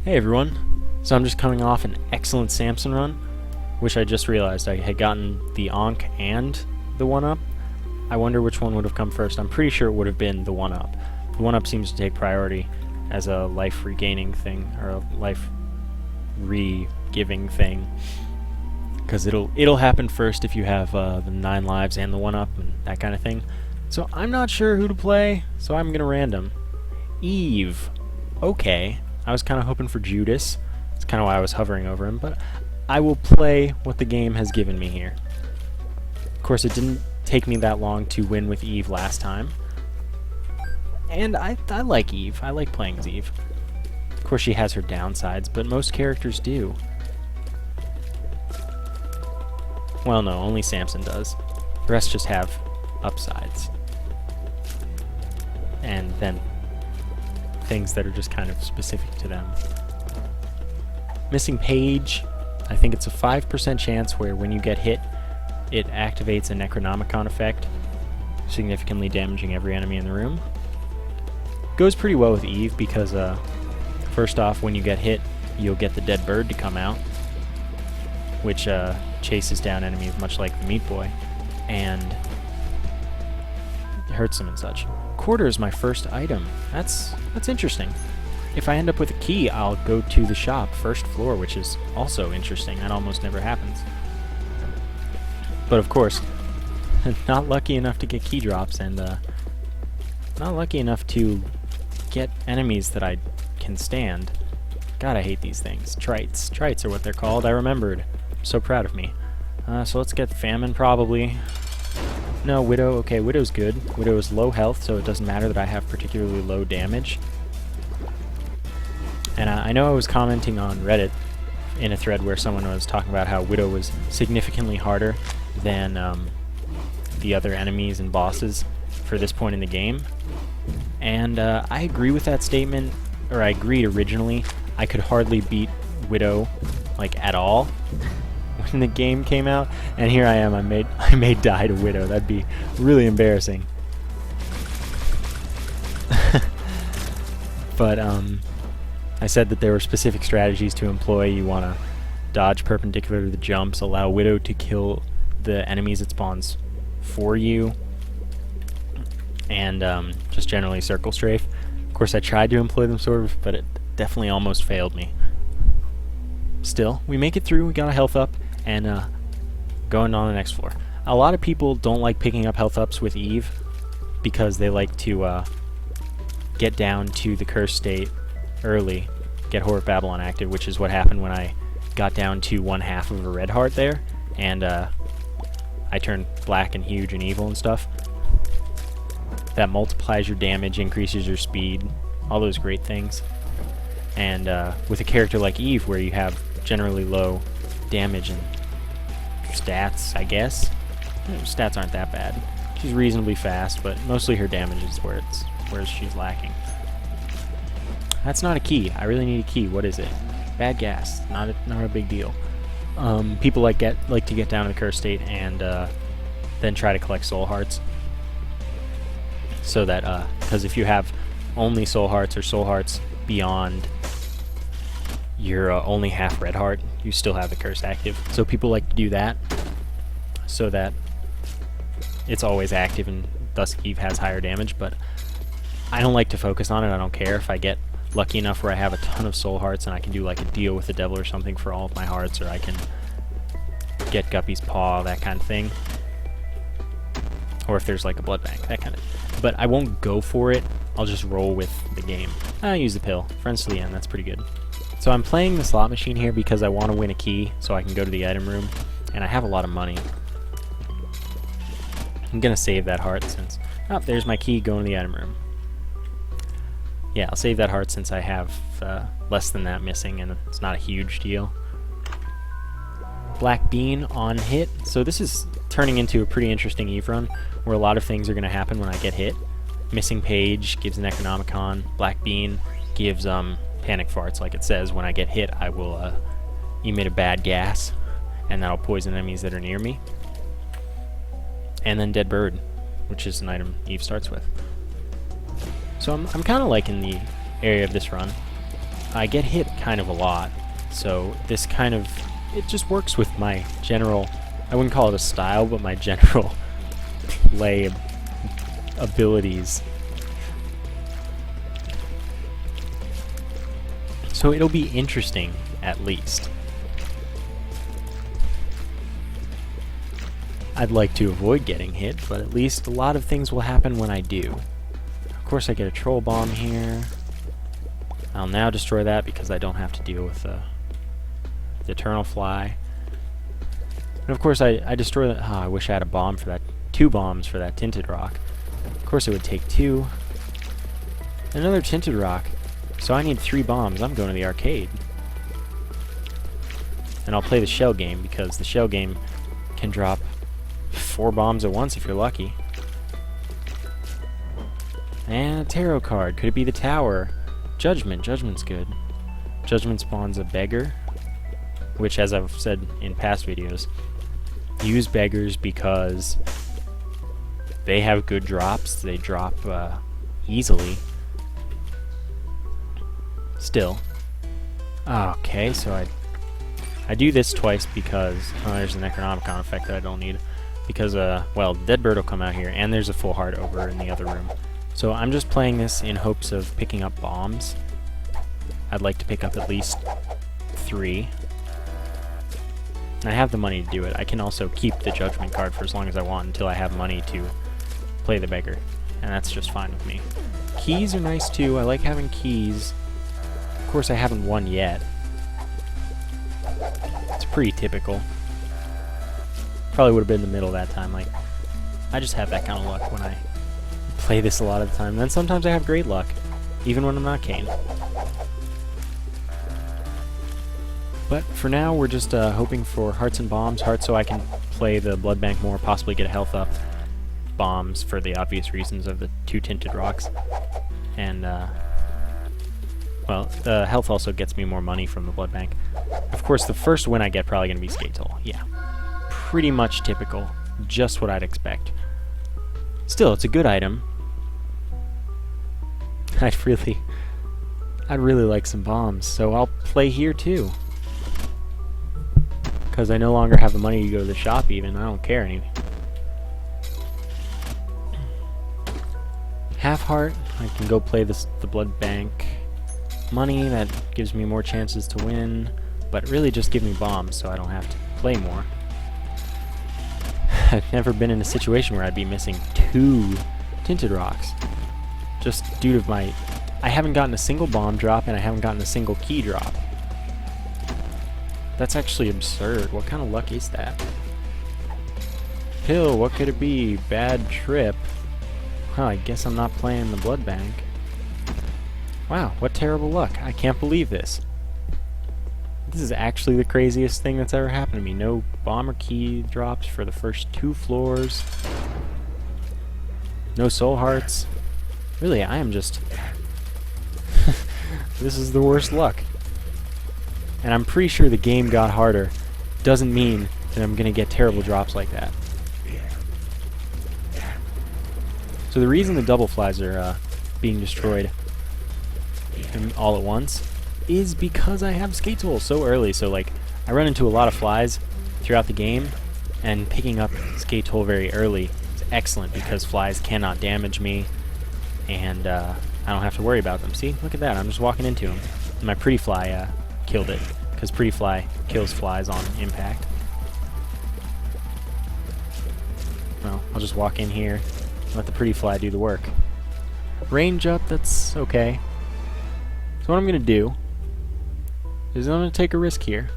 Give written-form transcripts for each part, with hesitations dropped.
Hey everyone, so I'm just coming off an excellent Samson run, which I just realized I had gotten the Ankh and the 1-up. I wonder which one would have come first. I'm pretty sure it would have been the 1-up. The 1-up seems to take priority as a life regaining thing, or a life re-giving thing, because it'll happen first if you have the 9 lives and the 1-up and that kind of thing. So I'm not sure who to play, so I'm gonna random. Eve. Okay. I was kind of hoping for Judas. That's kind of why I was hovering over him, but I will play what the game has given me here. Of course, it didn't take me that long to win with Eve last time. And I like Eve. I like playing as Eve. Of course, she has her downsides, but most characters do. Well, no, only Samson does. The rest just have upsides. And then things that are just kind of specific to them. Missing page, I think it's a 5% chance where when you get hit, it activates a Necronomicon effect, significantly damaging every enemy in the room. Goes pretty well with Eve because, first off, when you get hit, you'll get the dead bird to come out, which chases down enemies much like the Meat Boy, and hurts them and such. Quarter is my first item. That's interesting. If I end up with a key, I'll go to the shop, first floor, which is also interesting. That almost never happens. But of course, not lucky enough to get key drops, and not lucky enough to get enemies that I can stand. God, I hate these things. Trites. Trites are what they're called. I remembered. I'm so proud of me. So let's get Famine, probably. No, Widow. Okay, Widow's good. Widow is low health, so it doesn't matter that I have particularly low damage. And I know I was commenting on Reddit in a thread where someone was talking about how Widow was significantly harder than the other enemies and bosses for this point in the game. And I agree with that statement, or I agreed originally. I could hardly beat Widow, like, at all when the game came out, and here I am, I may die to Widow. That'd be really embarrassing. But I said that there were specific strategies to employ. You want to dodge perpendicular to the jumps, allow Widow to kill the enemies it spawns for you, and just generally circle strafe. Of course, I tried to employ them sort of, but it definitely almost failed me. Still, we make it through. We got a health up, and going on the next floor. A lot of people don't like picking up health ups with Eve because they like to get down to the curse state early, get Horror Babylon active, which is what happened when I got down to 1/2 of a red heart there, and I turned black and huge and evil and stuff. That multiplies your damage, increases your speed, all those great things. And with a character like Eve, where you have generally low damage and stats, I guess. Stats aren't that bad. She's reasonably fast, but mostly her damage is where she's lacking. That's not a key. I really need a key. What is it? Bad gas. Not a big deal. People like to get down to the curse state and then try to collect soul hearts. So that because if you have only soul hearts or soul hearts beyond your only half red heart, you still have the curse active. So people like to do that so that it's always active, and thus Eve has higher damage. But I don't like to focus on it. I don't care if I get lucky enough where I have a ton of soul hearts and I can do like a deal with the devil or something for all of my hearts, or I can get Guppy's Paw, that kind of thing. Or if there's like a blood bank, that kind of. But I won't go for it. I'll just roll with the game. I use the pill. Friends to the end. That's pretty good. So I'm playing the slot machine here because I want to win a key so I can go to the item room, and I have a lot of money. I'm gonna save that heart since... Oh, there's my key going to the item room. Yeah, I'll save that heart since I have less than that missing, and it's not a huge deal. Black Bean on hit. So this is turning into a pretty interesting Eve run, where a lot of things are going to happen when I get hit. Missing page gives Necronomicon. Black Bean gives panic farts, like it says. When I get hit, I will emit a bad gas, and that'll poison enemies that are near me. And then Dead Bird, which is an item Eve starts with. So I'm kind of liking the area of this run. I get hit kind of a lot, so this kind of, it just works with my general, I wouldn't call it a style, but my general play abilities. So it'll be interesting, at least. I'd like to avoid getting hit, but at least a lot of things will happen when I do. Of course I get a troll bomb here. I'll now destroy that because I don't have to deal with the eternal fly. And of course I destroy that. Oh, I wish I had a bomb for that. 2 bombs for that tinted rock. Of course it would take 2. Another tinted rock. So I need 3 bombs. I'm going to the arcade. And I'll play the shell game because the shell game can drop 4 bombs at once if you're lucky. And a tarot card. Could it be the tower? Judgment. Judgment's good. Judgment spawns a beggar, which, as I've said in past videos, use beggars because they have good drops. They drop easily. Still. Okay, so I do this twice because there's a Necronomicon effect that I don't need. Because, well, Dead Bird will come out here, and there's a full heart over in the other room. So I'm just playing this in hopes of picking up bombs. I'd like to pick up at least 3. And I have the money to do it. I can also keep the Judgment card for as long as I want until I have money to play the beggar. And that's just fine with me. Keys are nice too. I like having keys. Of course I haven't won yet. It's pretty typical. Probably would have been in the middle that time. Like, I just have that kind of luck when I play this a lot of the time. And then sometimes I have great luck, even when I'm not Kane. But for now, we're just hoping for hearts and bombs. Hearts so I can play the blood bank more, possibly get a health up. Bombs for the obvious reasons of the 2 tinted rocks. And, well, the health also gets me more money from the blood bank. Of course, the first win I get probably going to be Skate Toll. Yeah. Pretty much typical. Just what I'd expect. Still, it's a good item. I'd really like some bombs, so I'll play here too. Because I no longer have the money to go to the shop even. I don't care anyway. Half heart, I can go play the blood bank. Money, that gives me more chances to win. But really just give me bombs so I don't have to play more. I've never been in a situation where I'd be missing 2 tinted rocks. Just due to my... I haven't gotten a single bomb drop and I haven't gotten a single key drop. That's actually absurd. What kind of luck is that? Pill, what could it be? Bad trip. Huh, I guess I'm not playing the blood bank. Wow, what terrible luck. I can't believe this. This is actually the craziest thing that's ever happened to me. No bomb or key drops for the first 2 floors. No soul hearts. Really, I am just... This is the worst luck. And I'm pretty sure the game got harder. Doesn't mean that I'm going to get terrible drops like that. So the reason the double flies are being destroyed all at once is because I have Skate Toll so early. So like, I run into a lot of flies throughout the game, and picking up Skate Toll very early is excellent because flies cannot damage me, and I don't have to worry about them. See, look at that, I'm just walking into them. And my Pretty Fly killed it, because Pretty Fly kills flies on impact. Well, I'll just walk in here, let the Pretty Fly do the work. Range up, that's okay. So what I'm going to do is I'm going to take a risk here.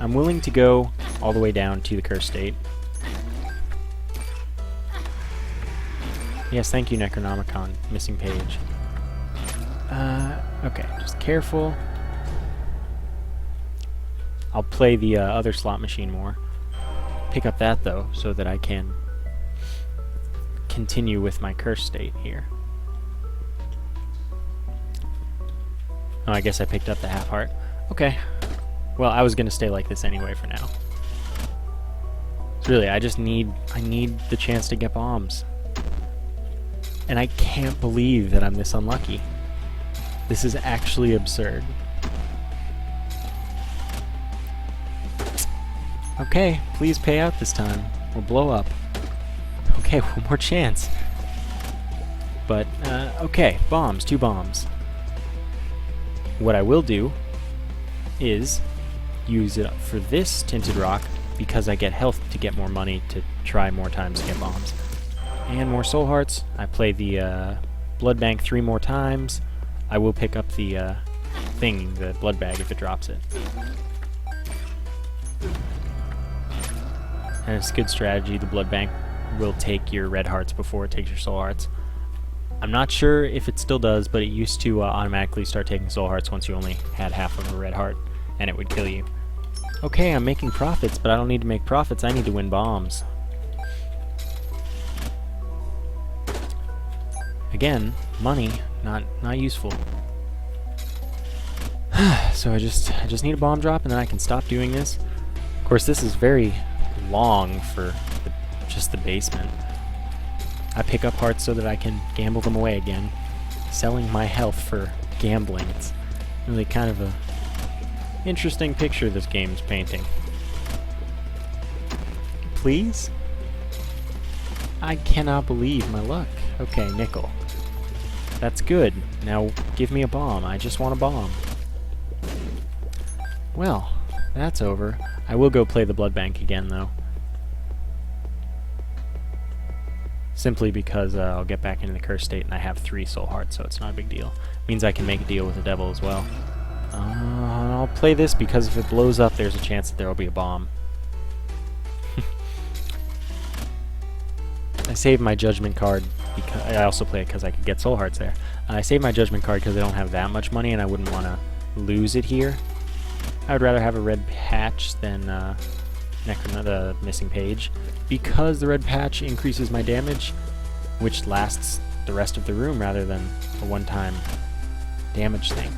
I'm willing to go all the way down to the curse state. Yes, thank you, Necronomicon. Missing page. Okay, just careful. I'll play the other slot machine more. Pick up that, though, so that I can continue with my curse state here. Oh, I guess I picked up the half heart. Okay. Well, I was going to stay like this anyway for now. So really, I need the chance to get bombs. And I can't believe that I'm this unlucky. This is actually absurd. Okay, please pay out this time, or blow up. Okay, one more chance. But, okay, bombs, 2 bombs. What I will do is use it for this tinted rock because I get health to get more money to try more times to get bombs. And more soul hearts. I play the blood bank 3 more times. I will pick up the thing, the blood bag, if it drops it. And it's a good strategy. The blood bank will take your red hearts before it takes your soul hearts. I'm not sure if it still does, but it used to automatically start taking soul hearts once you only had half of a red heart, and it would kill you. Okay, I'm making profits, but I don't need to make profits. I need to win bombs. Again, money, not useful. So I just need a bomb drop, and then I can stop doing this. Of course, this is very long for just the basement. I pick up hearts so that I can gamble them away again, selling my health for gambling. It's really kind of a interesting picture this game's painting. Please? I cannot believe my luck. Okay, nickel. That's good. Now give me a bomb. I just want a bomb. Well, that's over. I will go play the blood bank again, though. Simply because I'll get back into the cursed state and I have 3 soul hearts, so it's not a big deal. Means I can make a deal with the devil as well. I'll play this because if it blows up, there's a chance that there will be a bomb. I saved my judgment card because I also play it because I could get soul hearts there. I saved my judgment card because I don't have that much money and I wouldn't want to lose it here. I would rather have a red patch than the missing page, because the red patch increases my damage, which lasts the rest of the room rather than a one-time damage thing.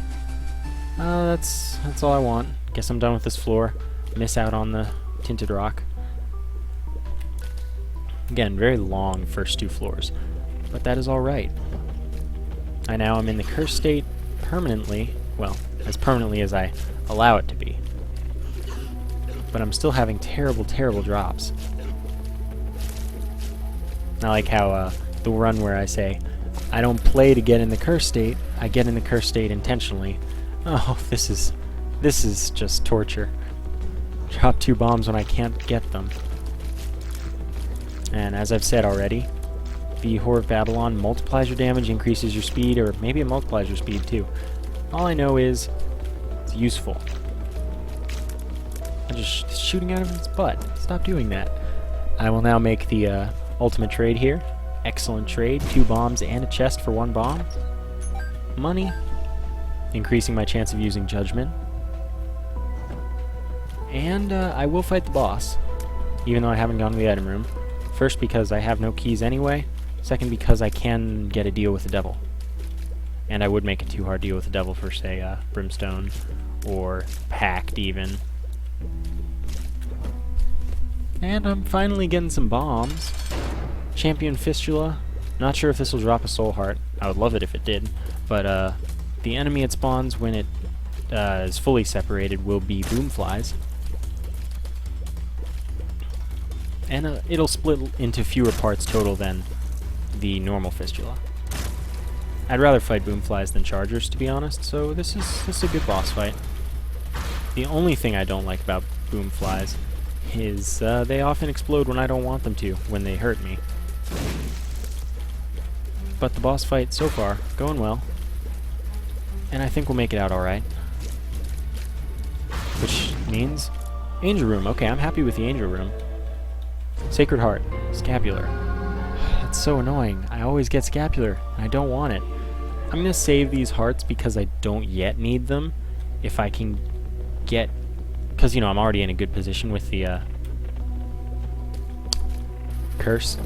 That's all I want. Guess I'm done with this floor. Miss out on the tinted rock. Again, very long first 2 floors, but that is alright. I now am in the cursed state permanently, well, as permanently as I allow it to be. But I'm still having terrible, terrible drops. Not like how the run where I say, I don't play to get in the cursed state, I get in the cursed state intentionally. Oh, this is just torture. Drop 2 bombs when I can't get them. And as I've said already, the Whore of Babylon multiplies your damage, increases your speed, or maybe it multiplies your speed too. All I know is it's useful. I'm just shooting out of its butt. Stop doing that. I will now make the ultimate trade here. Excellent trade. 2 bombs and a chest for 1 bomb. Money. Increasing my chance of using judgment. And I will fight the boss, even though I haven't gone to the item room. First, because I have no keys anyway. Second, because I can get a deal with the devil. And I would make a 2-hard deal with the devil for, say, Brimstone or Pact even. And I'm finally getting some bombs. Champion Fistula. Not sure if this will drop a soul heart. I would love it if it did. But the enemy it spawns when it is fully separated will be boomflies. And it'll split into fewer parts total than the normal Fistula. I'd rather fight boomflies than chargers, to be honest, so this is a good boss fight. The only thing I don't like about boomflies is they often explode when I don't want them to, when they hurt me. But the boss fight so far, going well. And I think we'll make it out alright. Which means Angel Room. Okay, I'm happy with the Angel Room. Sacred Heart. Scapular. That's so annoying. I always get Scapular, and I don't want it. I'm going to save these hearts because I don't yet need them. If I can get... Because, you know, I'm already in a good position with the curse.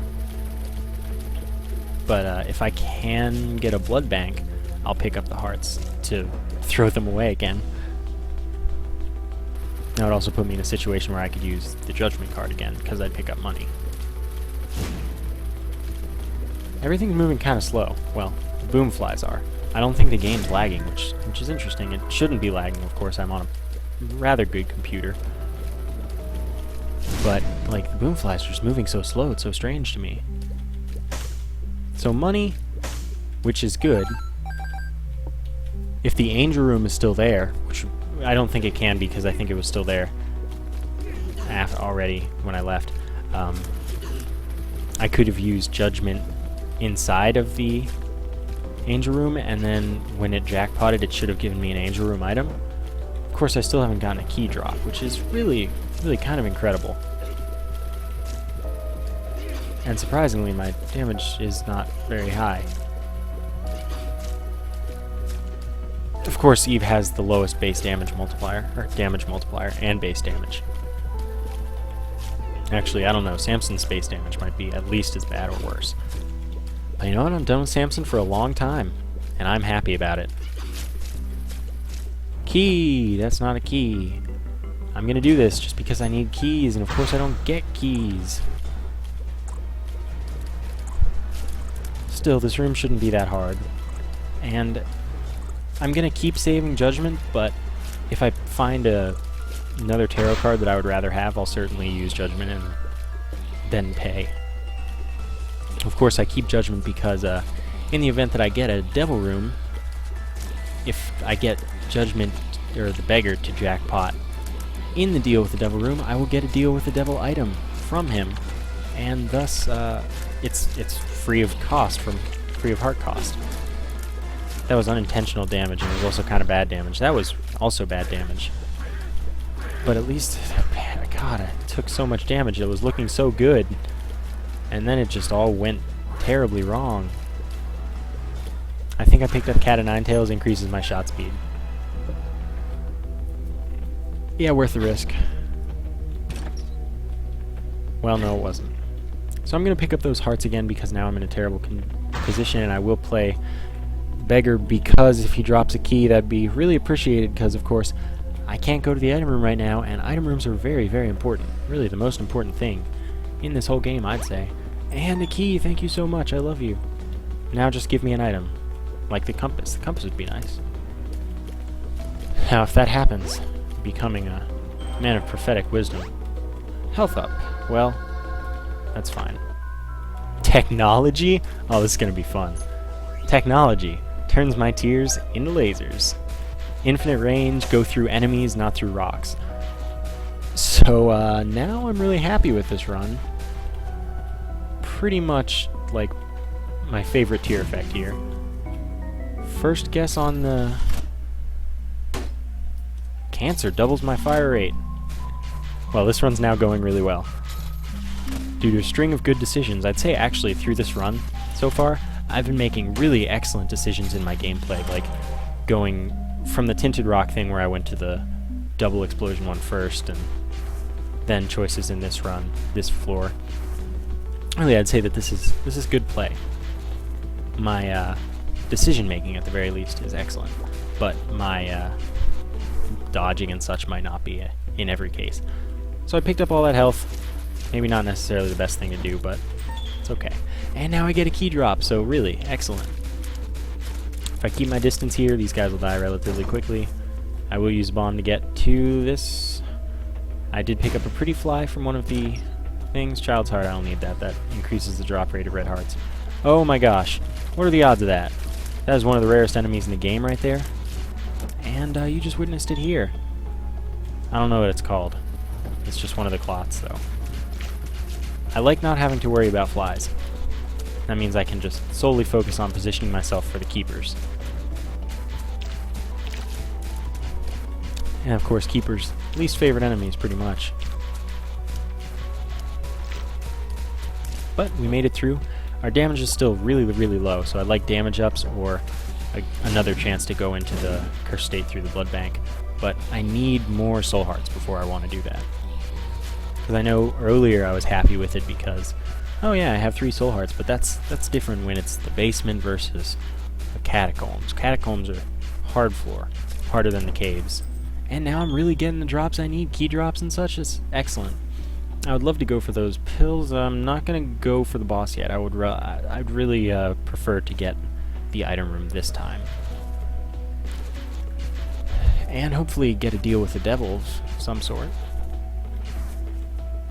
But if I can get a blood bank, I'll pick up the hearts to throw them away again. That would also put me in a situation where I could use the judgment card again, because I'd pick up money. Everything's moving kind of slow. Well, the boomflies are. I don't think the game's lagging, which is interesting. It shouldn't be lagging, of course. I'm on a rather good computer. But, like, the boomflies are just moving so slow. It's so strange to me. So money, which is good. If the angel room is still there, which I don't think it can because I think it was still there already when I left, I could have used judgment inside of the angel room, and then when it jackpotted, it should have given me an angel room item. Of course, I still haven't gotten a key drop, which is really kind of incredible. And surprisingly, my damage is not very high. Of course, Eve has the lowest base damage multiplier, or damage multiplier, and base damage. Actually, I don't know, Samson's base damage might be at least as bad or worse. But you know what, I'm done with Samson for a long time, and I'm happy about it. Key! That's not a key. I'm gonna do this just because I need keys, and of course I don't get keys. Still, this room shouldn't be that hard. And I'm gonna keep saving judgment, but if I find another tarot card that I would rather have, I'll certainly use judgment and then pay. Of course, I keep judgment because in the event that I get a devil room, if I get judgment or the beggar to jackpot in the deal with the devil room, I will get a deal with the devil item from him, and thus it's free of cost, free of heart cost. That was unintentional damage, and it was also kind of bad damage. That was also bad damage. But at least, God, I took so much damage. It was looking so good. And then it just all went terribly wrong. I think I picked up Cat of Nine Tails, increases my shot speed. Yeah, worth the risk. Well, no, it wasn't. So I'm going to pick up those hearts again because now I'm in a terrible position, and I will play Beggar because if he drops a key, that'd be really appreciated because, of course, I can't go to the item room right now, and item rooms are very, very important. Really the most important thing in this whole game, I'd say. And a key, thank you so much, I love you. Now just give me an item. Like the compass. The compass would be nice. Now, if that happens, becoming a man of prophetic wisdom. Health up. Well, that's fine. Technology? Oh, this is going to be fun. Technology turns my tears into lasers. Infinite range, go through enemies, not through rocks. So, now I'm really happy with this run. Pretty much, like, my favorite tier effect here. First guess on the... Cancer doubles my fire rate. Well, this run's now going really well. Due to a string of good decisions, I'd say actually through this run so far, I've been making really excellent decisions in my gameplay, like going from the tinted rock thing where I went to the double explosion one first, and then choices in this run, this floor. Really, I'd say that this is good play. My decision making, at the very least, is excellent, but my dodging and such might not be in every case. So I picked up all that health. Maybe not necessarily the best thing to do, but it's okay. And now I get a key drop, so really, excellent. If I keep my distance here, these guys will die relatively quickly. I will use a bomb to get to this. I did pick up a pretty fly from one of the things. Child's Heart, I don't need that. That increases the drop rate of red hearts. Oh my gosh, what are the odds of that? That is one of the rarest enemies in the game right there. And you just witnessed it here. I don't know what it's called. It's just one of the clots, though. I like not having to worry about flies. That means I can just solely focus on positioning myself for the keepers. And of course, keepers' least favorite enemies, pretty much. But we made it through. Our damage is still really, really low, so I'd like damage ups or another chance to go into the cursed state through the blood bank. But I need more soul hearts before I want to do that. Because I know earlier I was happy with it because, oh yeah, I have 3 soul hearts, but that's different when it's the basement versus the catacombs. Catacombs are hard floor, harder than the caves. And now I'm really getting the drops I need, key drops and such. It's excellent. I would love to go for those pills. I'm not going to go for the boss yet. I'd really prefer to get the item room this time. And hopefully get a deal with the devil of some sort.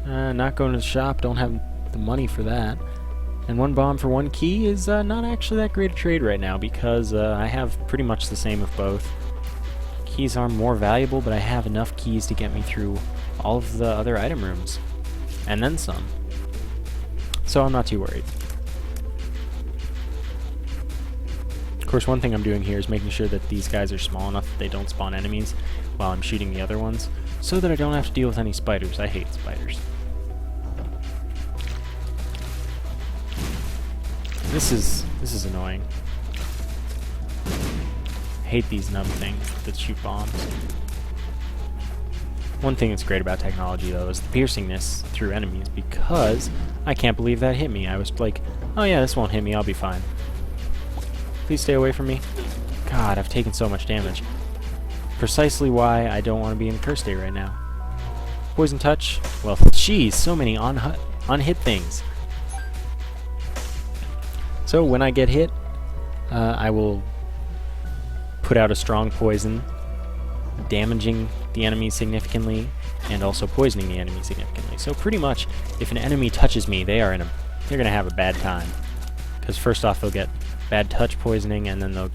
Not going to the shop, don't have the money for that. And 1 bomb for 1 key is not actually that great a trade right now, because I have pretty much the same of both. Keys are more valuable, but I have enough keys to get me through all of the other item rooms. And then some. So I'm not too worried. Of course, one thing I'm doing here is making sure that these guys are small enough that they don't spawn enemies while I'm shooting the other ones, so that I don't have to deal with any spiders. I hate spiders. This is annoying. I hate these nub things that shoot bombs. One thing that's great about technology, though, is the piercingness through enemies, because I can't believe that hit me. I was like, oh yeah, this won't hit me, I'll be fine. Please stay away from me. God, I've taken so much damage. Precisely why I don't want to be in curse state right now. Poison touch. Well, geez, so many on-hit things. So when I get hit, I will put out a strong poison, damaging the enemy significantly, and also poisoning the enemy significantly. So pretty much, if an enemy touches me, they're gonna have a bad time. Because first off, they'll get bad touch poisoning, and then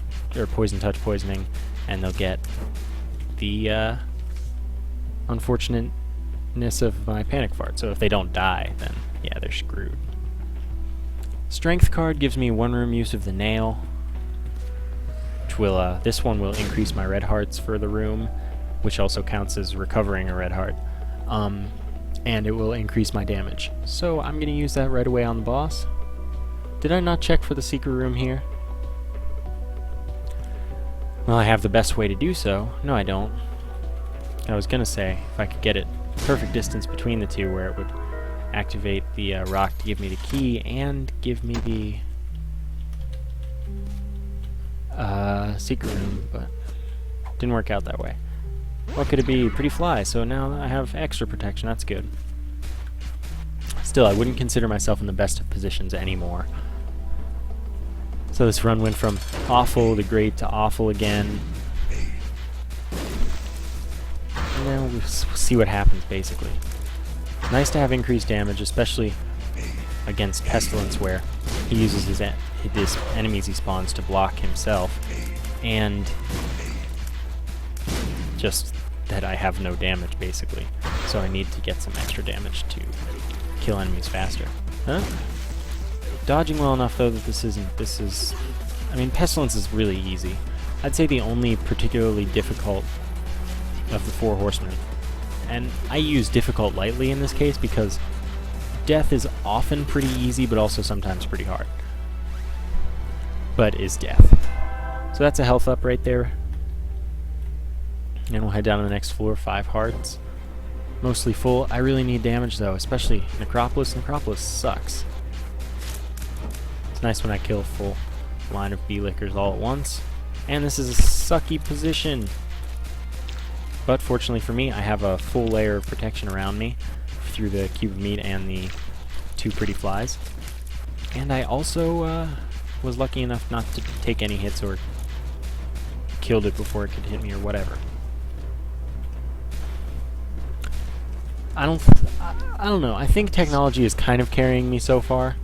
poison touch poisoning, and they'll get the unfortunateness of my panic fart. So if they don't die, then yeah, they're screwed. Strength card gives me 1 room use of the nail, which will, this one will increase my red hearts for the room, which also counts as recovering a red heart, and it will increase my damage. So I'm going to use that right away on the boss. Did I not check for the secret room here? Well, I have the best way to do so. No, I don't. I was going to say, if I could get it perfect distance between the two where it would activate the rock to give me the key and give me the secret room, but didn't work out that way. What could it be? Pretty fly, so now I have extra protection. That's good. Still, I wouldn't consider myself in the best of positions anymore. So this run went from awful to great to awful again. And then we'll see what happens, basically. Nice to have increased damage, especially against Pestilence, where he uses his enemies he spawns to block himself, and just that I have no damage, basically. So I need to get some extra damage to kill enemies faster. Huh? Dodging well enough, though, that I mean, Pestilence is really easy. I'd say the only particularly difficult of the 4 horsemen. And I use difficult lightly in this case because death is often pretty easy, but also sometimes pretty hard. But is death. So that's a health up right there. And we'll head down to the next floor, 5 hearts. Mostly full. I really need damage, though, especially Necropolis. Necropolis sucks. It's nice when I kill a full line of bee-lickers all at once. And this is a sucky position. But fortunately for me, I have a full layer of protection around me through the cube of meat and the 2 pretty flies. And I also was lucky enough not to take any hits or killed it before it could hit me or whatever. I don't know. I think technology is kind of carrying me so far.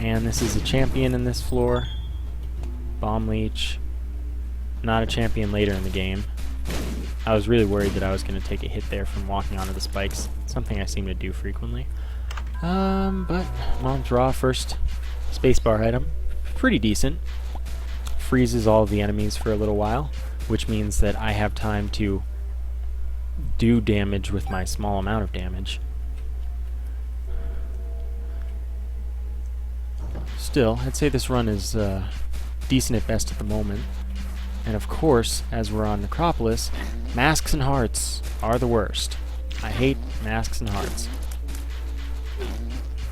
And this is a champion in this floor. Bomb Leech. Not a champion later in the game. I was really worried that I was going to take a hit there from walking onto the spikes. Something I seem to do frequently. But, well, draw first spacebar item. Pretty decent. Freezes all of the enemies for a little while, which means that I have time to do damage with my small amount of damage. Still, I'd say this run is decent at best at the moment. And of course, as we're on Necropolis, masks and hearts are the worst. I hate masks and hearts.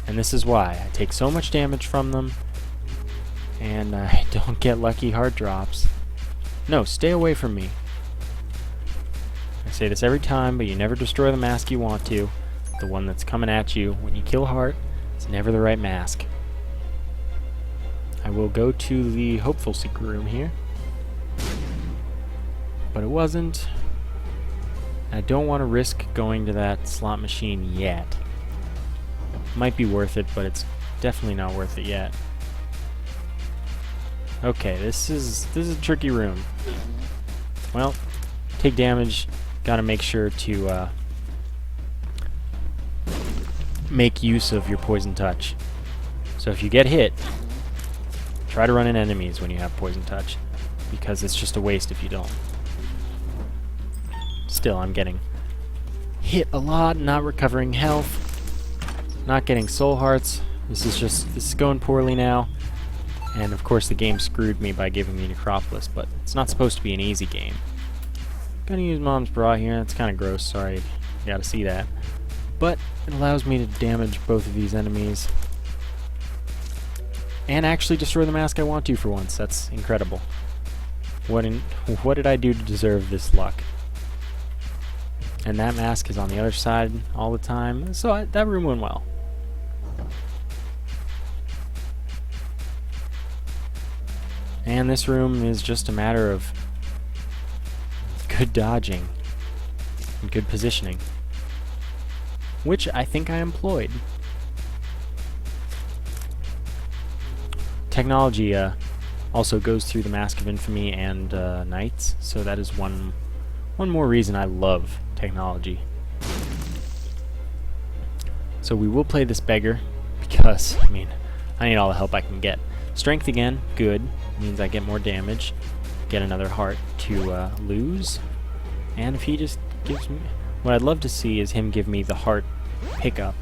And this is why. I take so much damage from them, and I don't get lucky heart drops. No, stay away from me. I say this every time, but you never destroy the mask you want to. The one that's coming at you. When you kill heart, It's never the right mask. I will go to the hopeful secret room here. But it wasn't. I don't want to risk going to that slot machine yet. Might be worth it, but it's definitely not worth it yet. Okay, this is a tricky room. Well, take damage. Gotta make sure to make use of your poison touch. So if you get hit, try to run in enemies when you have poison touch, because it's just a waste if you don't. Still, I'm getting hit a lot, not recovering health, not getting soul hearts. This is going poorly now. And of course the game screwed me by giving me Necropolis, but it's not supposed to be an easy game. Gonna use Mom's Bra here. That's kind of gross, sorry. You gotta see that. But it allows me to damage both of these enemies. And actually destroy the mask I want to for once. That's incredible. What did I do to deserve this luck? And that mask is on the other side all the time. So that room went well. And this room is just a matter of good dodging and good positioning, which I think I employed. Technology also goes through the Mask of Infamy and Knights, so that is one more reason I love technology. So we will play this beggar because, I mean, I need all the help I can get. Strength again, good. Means I get more damage. Get another heart to lose. And if he just gives me... What I'd love to see is him give me the heart pickup.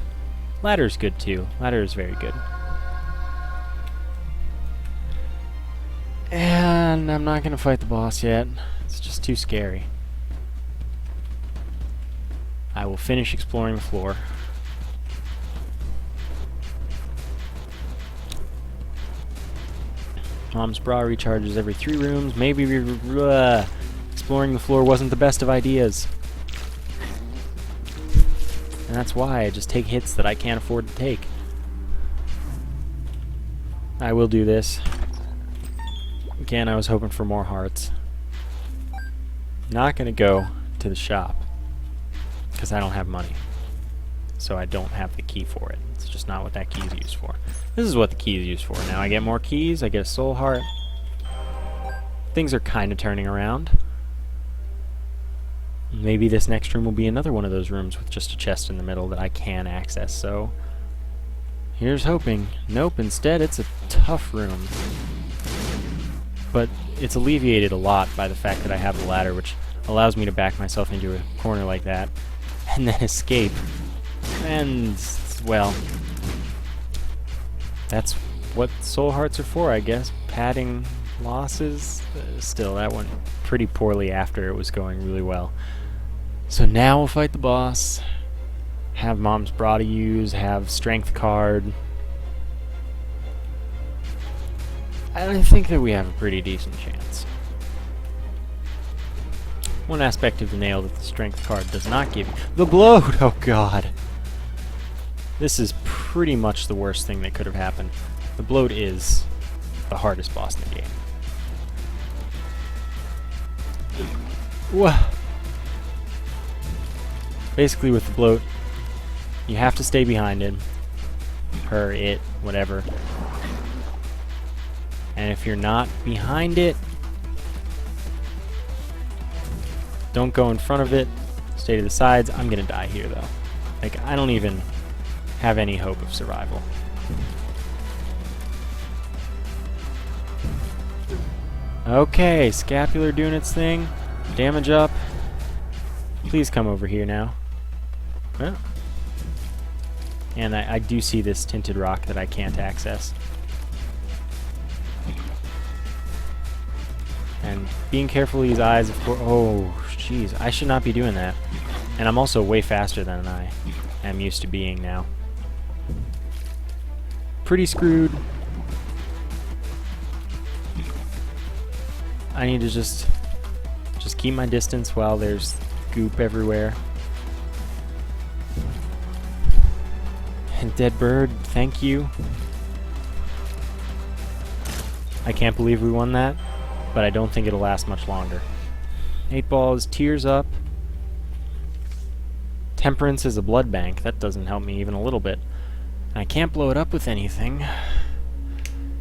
Ladder's good too. Ladder is very good. And I'm not going to fight the boss yet. It's just too scary. I will finish exploring the floor. Mom's Bra recharges every 3 rooms. Maybe exploring the floor wasn't the best of ideas. And that's why I just take hits that I can't afford to take. I will do this. Again, I was hoping for more hearts. Not gonna go to the shop because I don't have money. So I don't have the key for it. It's just not what that key is used for. This is what the key is used for. Now I get more keys, I get a soul heart. Things are kind of turning around. Maybe this next room will be another one of those rooms with just a chest in the middle that I can access, so here's hoping. Nope, instead it's a tough room. But it's alleviated a lot by the fact that I have the ladder, which allows me to back myself into a corner like that and then escape. And, well, that's what soul hearts are for, I guess. Padding losses. Still, that went pretty poorly after it was going really well. So now we'll fight the boss. Have Mom's Bra to use, have Strength card. I think that we have a pretty decent chance. One aspect of the nail that the Strength card does not give you. The Bloat! Oh god. This is pretty much the worst thing that could have happened. The Bloat is the hardest boss in the game. Whoa. Basically with the Bloat, you have to stay behind him. Her, it, whatever. And if you're not behind it, don't go in front of it. Stay to the sides. I'm gonna die here though. Like, I don't even have any hope of survival. Okay, scapular doing its thing. Damage up. Please come over here now. Well. And I do see this tinted rock that I can't access. And being careful with these eyes, of course. Oh, jeez. I should not be doing that. And I'm also way faster than I am used to being now. Pretty screwed. I need to just keep my distance while there's goop everywhere. Dead bird, thank you. I can't believe we won that, but I don't think it'll last much longer. 8 balls, tears up. Temperance is a blood bank. That doesn't help me even a little bit. And I can't blow it up with anything.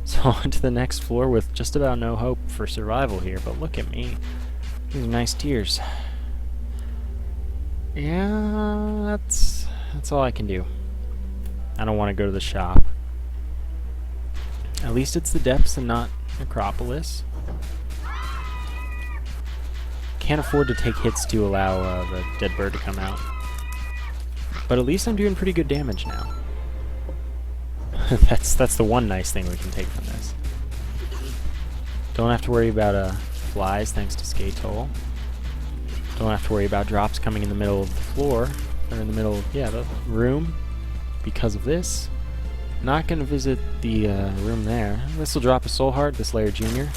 So on to the next floor with just about no hope for survival here, but look at me. These are nice tears. Yeah, that's all I can do. I don't want to go to the shop. At least it's the depths and not Necropolis. Can't afford to take hits to allow the dead bird to come out. But at least I'm doing pretty good damage now. That's the one nice thing we can take from this. Don't have to worry about flies thanks to Skatole. Don't have to worry about drops coming in the middle of the floor, or in the middle of, yeah, the room, because of this. Not going to visit the room there. This will drop a soul heart, this layer junior.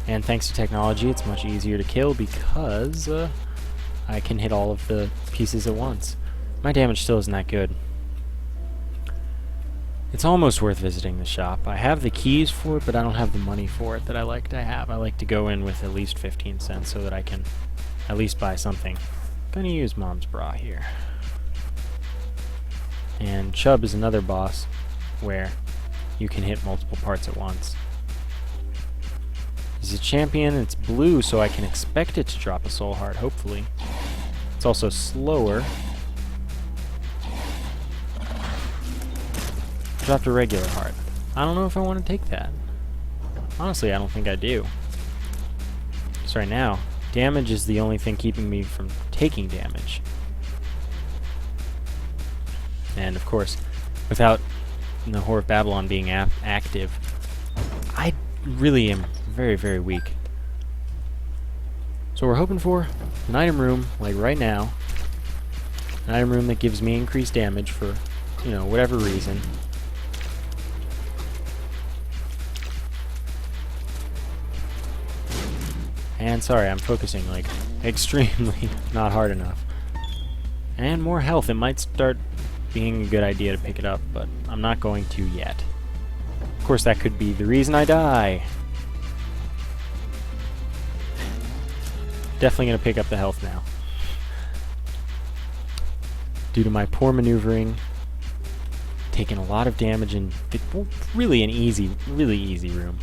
And thanks to technology, it's much easier to kill because I can hit all of the pieces at once. My damage still isn't that good. It's almost worth visiting the shop. I have the keys for it, but I don't have the money for it that I like to have. I like to go in with at least 15 cents so that I can at least buy something. Gonna use Mom's Bra here. And Chubb is another boss where you can hit multiple parts at once. He's a champion, it's blue, so I can expect it to drop a soul heart, hopefully. It's also slower. Dropped a regular heart. I don't know if I want to take that. Honestly, I don't think I do. So right now, damage is the only thing keeping me from taking damage. And of course, without the Whore of Babylon being active, I really am very, very weak. So we're hoping for an item room, like right now. An item room that gives me increased damage for, you know, whatever reason. And sorry, I'm focusing like extremely not hard enough. And more health. It might start being a good idea to pick it up, but I'm not going to yet. Of course, that could be the reason I die. Definitely going to pick up the health now. Due to my poor maneuvering, taking a lot of damage in really an really easy room.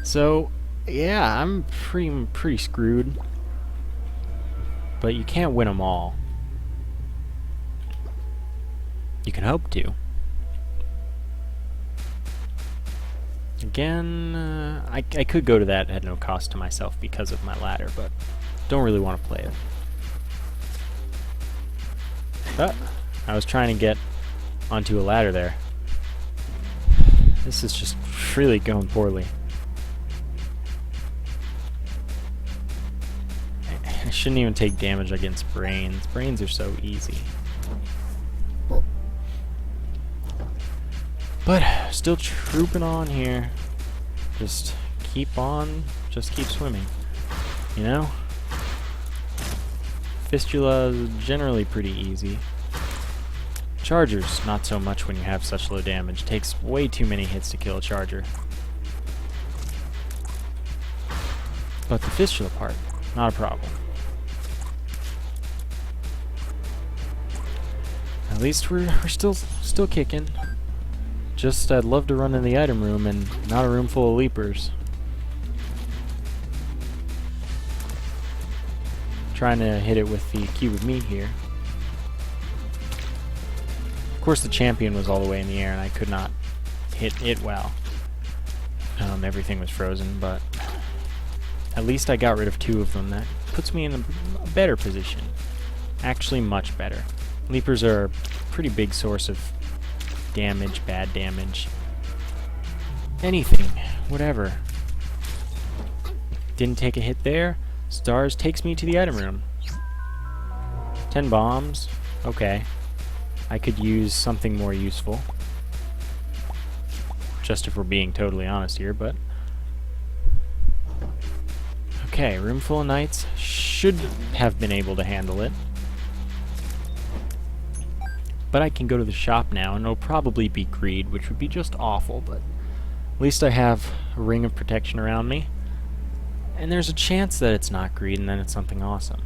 So, yeah, I'm pretty screwed. But you can't win them all. You can hope to. Again, I could go to that at no cost to myself because of my ladder, but don't really want to play it. I was trying to get onto a ladder there. This is just really going poorly. I shouldn't even take damage against brains. Brains are so easy. But still trooping on here. Just keep on, just keep swimming. You know? Fistula is generally pretty easy. Chargers, not so much when you have such low damage. Takes way too many hits to kill a charger. But the Fistula part, not a problem. At least we're still kicking. Just I'd love to run in the item room and not a room full of leapers. Trying to hit it with the cube of meat here. Of course the champion was all the way in the air and I could not hit it well. Everything was frozen, but at least I got rid of 2 of them. That puts me in a better position. Actually much better. Leapers are a pretty big source of damage, bad damage. Anything, whatever. Didn't take a hit there. Stars takes me to the item room. 10 bombs. Okay. I could use something more useful. Just if we're being totally honest here, but... Okay, room full of knights. Should have been able to handle it. But I can go to the shop now, and it'll probably be greed, which would be just awful, but at least I have a ring of protection around me. And there's a chance that it's not greed, and then it's something awesome.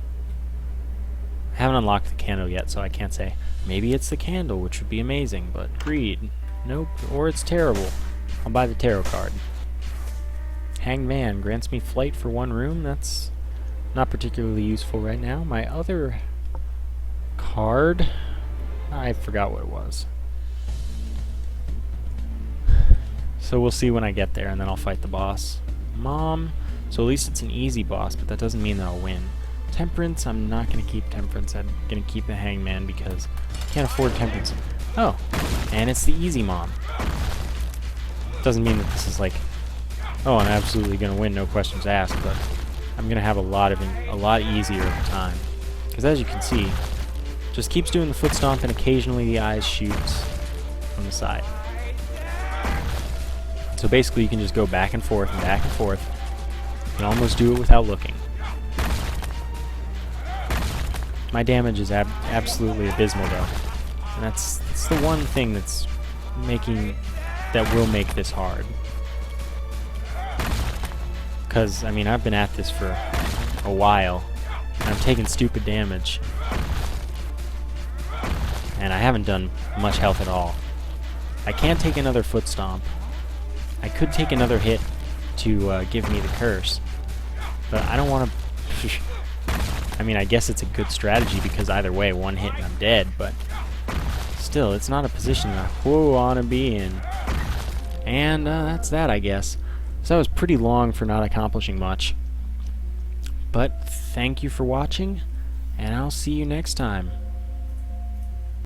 I haven't unlocked the candle yet, so I can't say, maybe it's the candle, which would be amazing, but greed, nope, or it's terrible. I'll buy the tarot card. Hanged Man grants me flight for 1 room. That's not particularly useful right now. My other card, I forgot what it was. So we'll see when I get there, and then I'll fight the boss. Mom, so at least it's an easy boss, but that doesn't mean that I'll win. Temperance, I'm not going to keep Temperance. I'm going to keep the Hanged Man because I can't afford Temperance. Oh, and it's the easy mom. Doesn't mean that this is like, oh, I'm absolutely going to win, no questions asked, but I'm going to have a lot easier of a time. Because as you can see, just keeps doing the foot stomp, and occasionally the eyes shoots from the side. So basically you can just go back and forth and back and forth. You can almost do it without looking. My damage is absolutely abysmal though. And that's the one thing that will make this hard. Because, I mean, I've been at this for a while, and I'm taking stupid damage. And I haven't done much health at all. I can't take another foot stomp. I could take another hit to give me the curse, but I don't want to... I mean, I guess it's a good strategy because either way, 1 hit and I'm dead, but still, it's not a position that I want to be in. And that's that, I guess. So that was pretty long for not accomplishing much. But thank you for watching, and I'll see you next time.